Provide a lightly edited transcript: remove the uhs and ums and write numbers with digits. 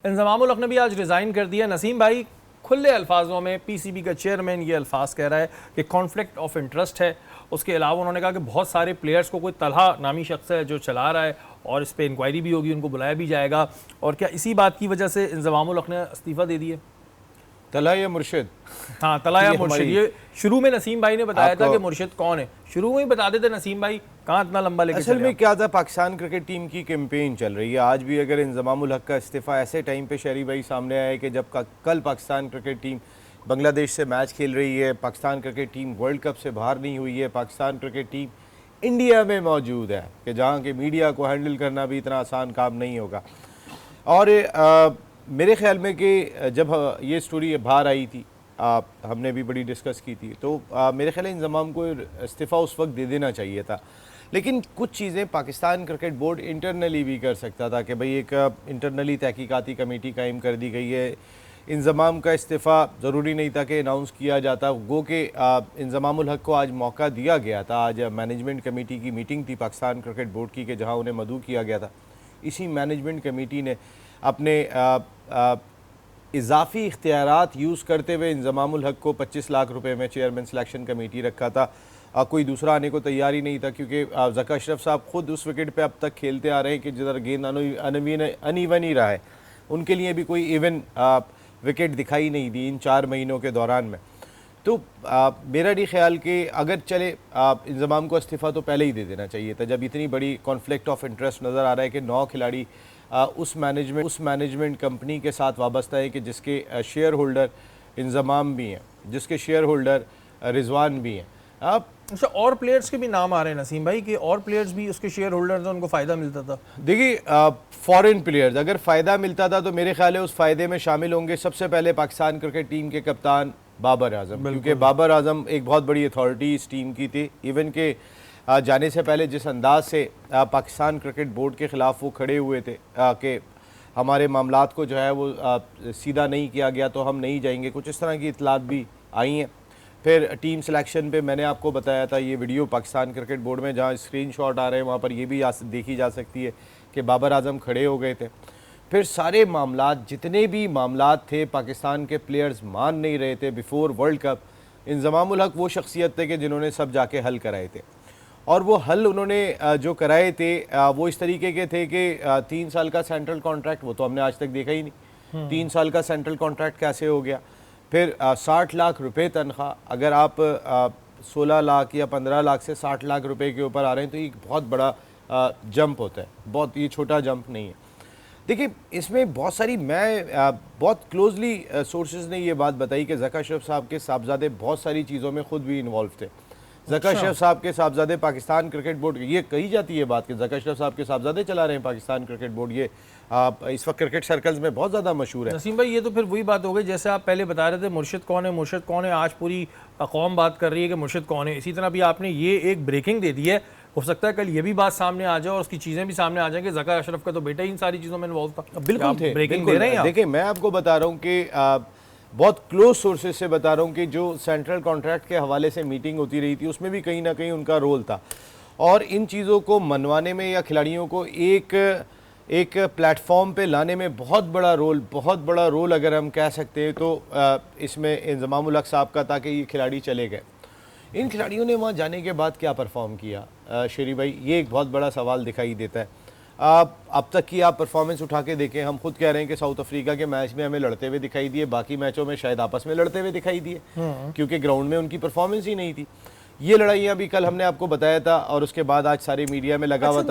इंज़मामुल हक ने भी आज रिज़ाइन कर दिया। नसीम भाई खुले अल्फाजों में पीसीबी का चेयरमैन ये अल्फाज कह रहा है कि कॉन्फ्लिक्ट ऑफ इंटरेस्ट है। उसके अलावा उन्होंने कहा कि बहुत सारे प्लेयर्स को कोई तलहा नामी शख्स है जो चला रहा है और इस पर इंक्वायरी भी होगी, उनको बुलाया भी जाएगा। और क्या इसी बात की वजह से इंज़मामुल हक ने इस्तीफ़ा दे दिया? तला या मुर्शिद? हाँ, तला या मुर्शिद। ये शुरू में नसीम भाई ने बताया था कि मुर्शिद कौन है, शुरू में ही बता देते नसीम भाई, कहाँ इतना लंबा लेके असल में क्या था, पाकिस्तान क्रिकेट टीम की कैंपेन चल रही है। आज भी अगर इंज़मामुल हक का इस्तीफ़ा ऐसे टाइम पे शहरी भाई सामने आया कि जब कल पाकिस्तान क्रिकेट टीम बांग्लादेश से मैच खेल रही है, Pakistan cricket team world cup से बाहर नहीं हुई है, पाकिस्तान क्रिकेट टीम इंडिया में मौजूद है कि जहाँ के मीडिया को हैंडल करना भी इतना आसान काम नहीं होगा। और मेरे ख्याल में कि जब ये स्टोरी बाहर आई थी, हमने भी बड़ी डिस्कस की थी, तो मेरे ख्याल इंज़माम को इस्तीफ़ा उस वक्त दे देना चाहिए था। लेकिन कुछ चीज़ें पाकिस्तान क्रिकेट बोर्ड इंटरनली भी कर सकता था कि भाई एक इंटरनली तहकीकाती कमेटी कायम कर दी गई है। इंज़माम का इस्तीफ़ा ज़रूरी नहीं था कि अनाउंस किया जाता, गो कि इंज़मामुल हक को आज मौका दिया गया था। आज मैनेजमेंट कमेटी की मीटिंग थी पाकिस्तान क्रिकेट बोर्ड की कि जहाँ उन्हें मदऊ किया गया था। इसी मैनेजमेंट कमेटी ने अपने इजाफ़ी इख्तियारात यूज़ करते हुए इंज़मामुल हक को 25 लाख रुपए में चेयरमैन सिलेक्शन कमेटी रखा था। कोई दूसरा आने को तैयार ही नहीं था, क्योंकि ज़का अशरफ साहब खुद उस विकेट पे अब तक खेलते आ रहे हैं कि जिधर गेंद अनइवन ही रहा है, उनके लिए भी कोई इवन विकेट दिखाई नहीं दी इन 4 महीनों के दौरान में। तो मेरा नहीं ख्याल कि अगर चले इंज़माम को इस्तीफ़ा तो पहले ही दे देना चाहिए था, जब इतनी बड़ी कॉन्फ्लिक्ट ऑफ इंटरेस्ट नज़र आ रहा है कि 9 खिलाड़ी उस मैनेजमेंट कंपनी के साथ वाबस्ता है कि जिसके शेयर होल्डर इंज़माम भी हैं, जिसके शेयर होल्डर रिजवान भी हैं। अच्छा, और प्लेयर्स के भी नाम आ रहे हैं नसीम भाई कि और प्लेयर्स भी उसके शेयर होल्डर थे, उनको फ़ायदा मिलता था। देखिए, फॉरेन प्लेयर्स अगर फ़ायदा मिलता था तो मेरे ख्याल है उस फ़ायदे में शामिल होंगे सबसे पहले पाकिस्तान क्रिकेट टीम के कप्तान बाबर आजम, क्योंकि बाबर आजम एक बहुत बड़ी अथॉरिटी इस टीम की थी। इवन के जाने से पहले जिस अंदाज से पाकिस्तान क्रिकेट बोर्ड के ख़िलाफ़ वो खड़े हुए थे कि हमारे मामलात को जो है वो सीधा नहीं किया गया तो हम नहीं जाएंगे, कुछ इस तरह की इतलात भी आई हैं। फिर टीम सिलेक्शन पे मैंने आपको बताया था, ये वीडियो पाकिस्तान क्रिकेट बोर्ड में जहाँ स्क्रीनशॉट आ रहे हैं वहाँ पर ये भी देखी जा सकती है कि बाबर आजम खड़े हो गए थे। फिर सारे मामलात, जितने भी मामलात थे, पाकिस्तान के प्लेयर्स मान नहीं रहे थे बिफोर वर्ल्ड कप। इंज़मामुल हक वो शख्सियत थे कि जिन्होंने सब जाके हल कराए थे, और वो हल उन्होंने जो कराए थे वो इस तरीके के थे कि 3 साल का सेंट्रल कॉन्ट्रैक्ट, वो तो हमने आज तक देखा ही नहीं। 3 साल का सेंट्रल कॉन्ट्रैक्ट कैसे हो गया? फिर 60 लाख रुपए तनख्वाह, अगर आप 16 लाख या 15 लाख से 60 लाख रुपए के ऊपर आ रहे हैं तो एक बहुत बड़ा जंप होता है, बहुत ये छोटा जंप नहीं है। देखिए, इसमें बहुत सारी बहुत क्लोजली सोर्सेज ने ये बात बताई कि ज़का अशरफ साहब के साहबजादे बहुत सारी चीज़ों में खुद भी इन्वॉल्व थे। ज़का अशरफ साहब के साहबजादे पाकिस्तान क्रिकेट बोर्ड, ये कही जाती है बात कि ज़का अशरफ साहब के साहबजादे चला रहे हैं पाकिस्तान क्रिकेट बोर्ड, ये इस वक्त क्रिकेट सर्कल्स में बहुत ज़्यादा मशहूर है। नसीम भाई, ये तो फिर वही बात हो गई जैसे आप पहले बता रहे थे मुर्शिद कौन है, मुर्शिद कौन है, आज पूरी कौम बात कर रही है कि मुर्शिद कौन है। इसी तरह भी आपने ये एक ब्रेकिंग दे दी है, हो सकता है कल ये भी बात सामने आ जाए और उसकी चीज़ें भी सामने आ जाए कि ज़का अशरफ का तो बेटा ही इन सारी चीज़ों में इन्वॉल्व था। बिल्कुल थे, ब्रेकिंग दे रहे हैं। देखिए, मैं आपको बता रहा हूँ कि बहुत क्लोज सोर्सेज से बता रहा हूँ कि जो सेंट्रल कॉन्ट्रैक्ट के हवाले से मीटिंग होती रही थी उसमें भी कहीं ना कहीं उनका रोल था, और इन चीज़ों को मनवाने में या खिलाड़ियों को एक प्लेटफॉर्म पे लाने में बहुत बड़ा रोल अगर हम कह सकते हैं तो इसमें इंज़मामुल हक साहब का था कि ये खिलाड़ी चले गए। इन खिलाड़ियों ने वहाँ जाने के बाद क्या परफॉर्म किया शेरी भाई, ये एक बहुत बड़ा सवाल दिखाई देता है। अब तक की आप परफॉर्मेंस उठा के देखें, हम खुद कह रहे हैं कि साउथ अफ्रीका के मैच में हमें लड़ते हुए दिखाई दिए, बाकी मैचों में शायद आपस में लड़ते हुए दिखाई दिए क्योंकि ग्राउंड में उनकी परफॉर्मेंस ही नहीं थी। ये लड़ाइयाँ भी कल हमने आपको बताया था और उसके बाद आज सारे मीडिया में लगा हुआ था।